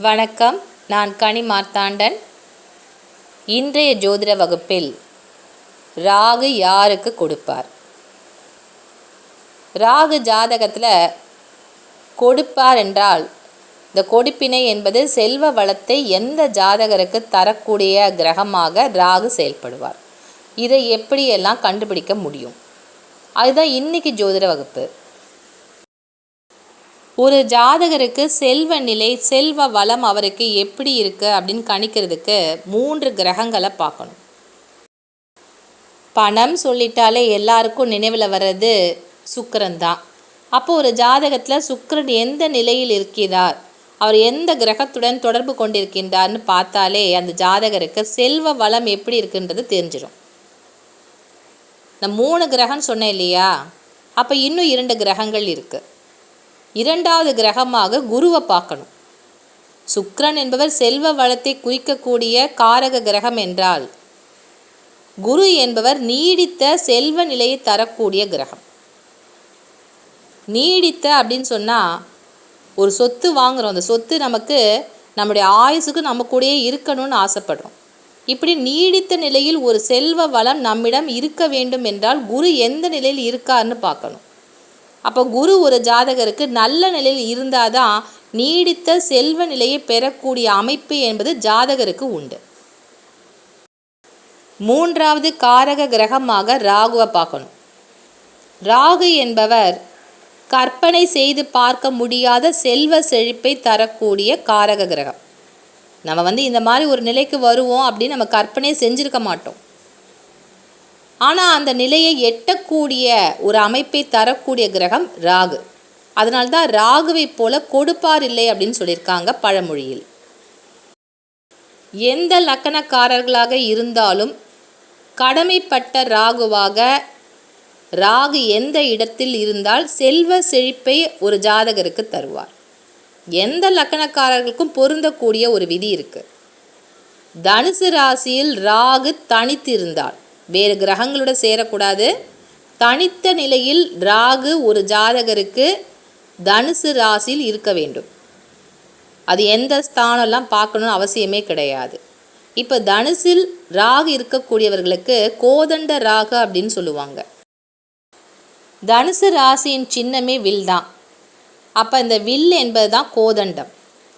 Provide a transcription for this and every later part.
வணக்கம். நான் கனி மார்த்தாண்டன். இன்றைய ஜோதிட வகுப்பில் ராகு யாருக்கு கொடுப்பார்? ராகு ஜாதகத்தில் கொடுப்பார் என்றால், இந்த கொடுப்பினை என்பது செல்வ வளத்தை எந்த ஜாதகருக்கு தரக்கூடிய கிரகமாக ராகு செயல்படுவார். இதை எப்படியெல்லாம் கண்டுபிடிக்க முடியும்? அதுதான் இன்னைக்கு ஜோதிட வகுப்பு. ஒரு ஜாதகருக்கு செல்வ நிலை, செல்வ வளம் அவருக்கு எப்படி இருக்குது அப்படின்னு கணிக்கிறதுக்கு 3 கிரகங்களை பார்க்கணும். பணம் சொல்லிட்டாலே எல்லாருக்கும் நினைவில் வர்றது சுக்கிரன் தான். அப்போது ஒரு ஜாதகத்தில் சுக்கிரன் எந்த நிலையில் இருக்கிறார், அவர் எந்த கிரகத்துடன் தொடர்பு கொண்டிருக்கின்றார்னு பார்த்தாலே அந்த ஜாதகருக்கு செல்வ வளம் எப்படி இருக்குன்றது தெரிஞ்சிடும். நான் 3 கிரகம்னு சொன்னேன் இல்லையா? அப்போ இன்னும் 2 கிரகங்கள் இருக்குது. 2வது கிரகமாக குருவை பார்க்கணும். சுக்கிரன் என்பவர் செல்வ வளத்தை குறிக்கக்கூடிய காரக கிரகம் என்றால், குரு என்பவர் நீடித்த செல்வ நிலையை தரக்கூடிய கிரகம். நீடித்த அப்படின்னு சொன்னால், ஒரு சொத்து வாங்குகிறோம், அந்த சொத்து நமக்கு நம்முடைய ஆயுசுக்கு நம்ம கூடயே இருக்கணும்னு ஆசைப்படுறோம். இப்படி நீடித்த நிலையில் ஒரு செல்வ வளம் நம்மிடம் இருக்க வேண்டும் என்றால் குரு எந்த நிலையில் இருக்காருன்னு பார்க்கணும். அப்போ குரு ஒரு ஜாதகருக்கு நல்ல நிலையில் இருந்தால் தான் நீடித்த செல்வ நிலையை பெறக்கூடிய அமைப்பு என்பது ஜாதகருக்கு உண்டு. 3வது காரக கிரகமாக ராகுவை பார்க்கணும். ராகு என்பவர் கற்பனை செய்து பார்க்க முடியாத செல்வ செழிப்பை தரக்கூடிய காரக கிரகம். நம்ம இந்த மாதிரி ஒரு நிலைக்கு வருவோம் அப்படின்னு நம்ம கற்பனை செஞ்சுருக்க மாட்டோம். ஆனால் அந்த நிலையை எட்டக்கூடிய ஒரு அமைப்பை தரக்கூடிய கிரகம் ராகு. அதனால்தான் ராகுவை போல கொடுப்பார் இல்லை அப்படின்னு சொல்லியிருக்காங்க பழமொழியில். எந்த லக்கணக்காரர்களாக இருந்தாலும் கடமைப்பட்ட ராகுவாக ராகு எந்த இடத்தில் இருந்தால் செல்வ செழிப்பை ஒரு ஜாதகருக்கு தருவார். எந்த லக்கணக்காரர்களுக்கும் பொருந்தக்கூடிய ஒரு விதி இருக்குது. தனுசு ராசியில் ராகு தனித்து இருந்தால், வேறு கிரகங்களோட சேரக்கூடாது, தனித்த நிலையில் ராகு ஒரு ஜாதகருக்கு தனுசு ராசியில் இருக்க வேண்டும். அது எந்த ஸ்தானம்லாம் பார்க்கணும்னு அவசியமே கிடையாது. இப்போ தனுசில் ராகு இருக்கக்கூடியவர்களுக்கு கோதண்ட ராகு அப்படின்னு சொல்லுவாங்க. தனுசு ராசியின் சின்னமே வில் தான். அப்போ இந்த வில் என்பது தான் கோதண்டம்.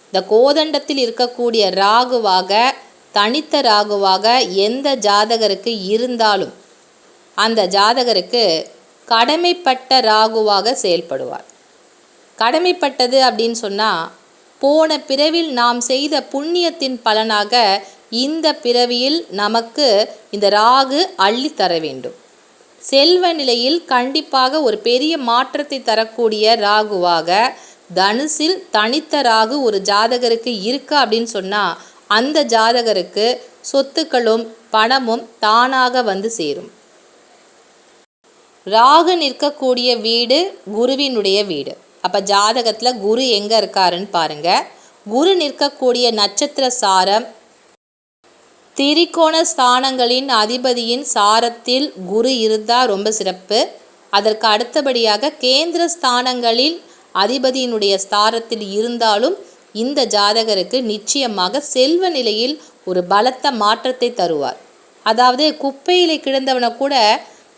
இந்த கோதண்டத்தில் இருக்கக்கூடிய ராகுவாக, தனித்த ராகுவாக எந்த ஜாதகருக்கு இருந்தாலும் அந்த ஜாதகருக்கு கடமைப்பட்ட ராகுவாக செயல்படுவார். கடமைப்பட்டது அப்படின்னு சொன்னால், போன பிறவியில் நாம் செய்த புண்ணியத்தின் பலனாக இந்த பிறவியில் நமக்கு இந்த ராகு அள்ளி தர வேண்டும். செல்வ நிலையில் கண்டிப்பாக ஒரு பெரிய மாற்றத்தை தரக்கூடிய ராகுவாக தனுசில் தனித்த ராகு ஒரு ஜாதகருக்கு இருக்கா அப்படின்னு சொன்னால், அந்த ஜாதகருக்கு சொத்துக்களும் பணமும் தானாக வந்து சேரும். ராகு நிற்கக்கூடிய வீடு குருவினுடைய வீடு. அப்போ ஜாதகத்தில் குரு எங்கே இருக்காருன்னு பாருங்கள். குரு நிற்கக்கூடிய நட்சத்திர சாரம், திரிகோண ஸ்தானங்களின் அதிபதியின் சாரத்தில் குரு இருந்தால் ரொம்ப சிறப்பு. அதற்கு அடுத்தபடியாக கேந்திர ஸ்தானங்களில் அதிபதியினுடைய ஸ்தானத்தில் இருந்தாலும் இந்த ஜாதகருக்கு நிச்சயமாக செல்வ நிலையில் ஒரு பலத்த மாற்றத்தை தருவார். அதாவது குப்பையில் கிடந்தவனை கூட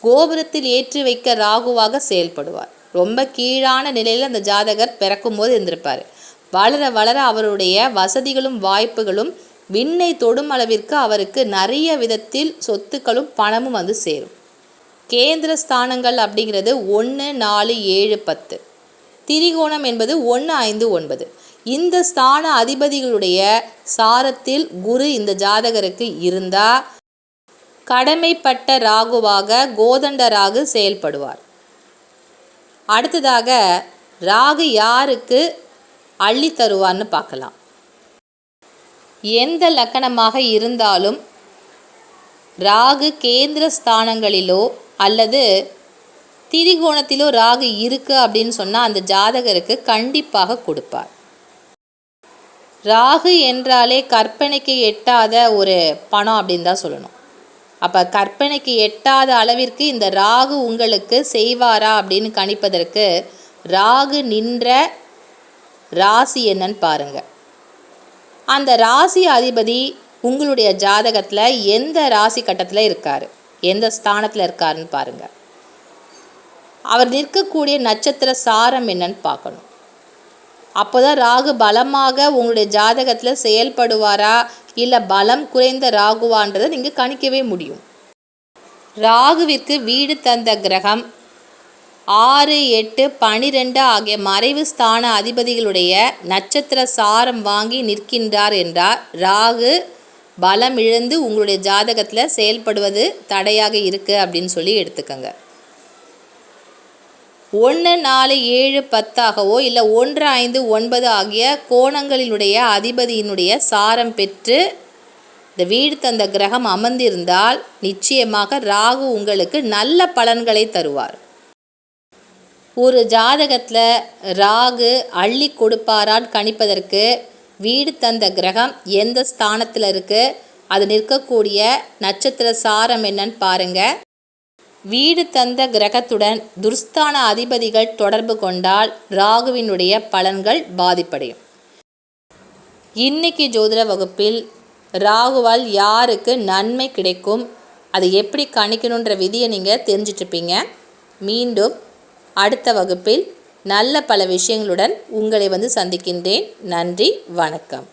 கோபுரத்தில் ஏற்றி வைக்க ராகுவாக செயல்படுவார். ரொம்ப கீழான நிலையில் அந்த ஜாதகர் பிறக்கும்போது இருந்திருப்பார். வளர வளர அவருடைய வசதிகளும் வாய்ப்புகளும் விண்ணை தொடும் அளவிற்கு அவருக்கு நிறைய விதத்தில் சொத்துக்களும் பணமும் வந்து சேரும். கேந்திர ஸ்தானங்கள் அப்படிங்கிறது 1, 4, 7, 10. திரிகோணம் என்பது 1, 5, 9. இந்த ஸ்தான அதிபதிகளுடைய சாரத்தில் குரு இந்த ஜாதகருக்கு இருந்தால் கடமைப்பட்ட ராகுவாக கோதண்ட ராகு செயல்படுவார். அடுத்ததாக ராகு யாருக்கு அள்ளி தருவார்னு பார்க்கலாம். எந்த லக்கணமாக இருந்தாலும் ராகு கேந்திர ஸ்தானங்களிலோ அல்லது திரிகோணத்திலோ ராகு இருக்கு அப்படின்னு சொன்னால் அந்த ஜாதகருக்கு கண்டிப்பாக கொடுப்பார். ராகு என்றாலே கற்பனைக்கு எட்டாத ஒரு பணம் அப்படின்னு தான் சொல்லணும். அப்போ கற்பனைக்கு எட்டாத அளவிற்கு இந்த ராகு உங்களுக்கு செய்வாரா அப்படின்னு கணிப்பதற்கு ராகு நின்ற ராசி என்னன்னு பாருங்கள். அந்த ராசி அதிபதி உங்களுடைய ஜாதகத்தில் எந்த ராசி கட்டத்தில் இருக்கார், எந்த ஸ்தானத்தில் இருக்காருன்னு பாருங்கள். அவர் நிற்கக்கூடிய நட்சத்திர சாரம் என்னன்னு பார்க்கணும். அப்போ தான் ராகு பலமாக உங்களுடைய ஜாதகத்தில் செயல்படுவாரா இல்லை பலம் குறைந்த ராகுவான்றதை நீங்கள் கணிக்கவே முடியும். ராகுவிற்கு வீடு தந்த கிரகம் 6, 8, 12 ஆகிய மறைவு ஸ்தான அதிபதிகளுடைய நட்சத்திர சாரம் வாங்கி நிற்கின்றார் என்றால் ராகு பலம் இழந்து உங்களுடைய ஜாதகத்தில் செயல்படுவது தடையாக இருக்குது அப்படின்னு சொல்லி எடுத்துக்கோங்க. 1, 4, 7, 10 இல்லை 1, 5, 9 ஆகிய கோணங்களினுடைய அதிபதியினுடைய சாரம் பெற்று இந்த வீடு தந்த கிரகம் அமர்ந்திருந்தால் நிச்சயமாக ராகு உங்களுக்கு நல்ல பலன்களை தருவார். ஒரு ஜாதகத்தில் ராகு அள்ளி கொடுப்பாரான்னு கணிப்பதற்கு வீடு தந்த கிரகம் எந்த ஸ்தானத்தில் இருக்குது, அது நிற்கக்கூடிய நட்சத்திர சாரம் என்னன்னு பாருங்கள். வீடு தந்த கிரகத்துடன் துர்ஸ்தான அதிபதிகள் தொடர்பு கொண்டால் ராகுவினுடைய பலன்கள் பாதிப்படையும். இன்னைக்கு ஜோதிட வகுப்பில் ராகுவால் யாருக்கு நன்மை கிடைக்கும், அதை எப்படி கணிக்கணுன்ற விதியை நீங்கள் தெரிஞ்சிட்ருப்பீங்க. மீண்டும் அடுத்த வகுப்பில் நல்ல பல விஷயங்களுடன் உங்களை சந்திக்கின்றேன். நன்றி, வணக்கம்.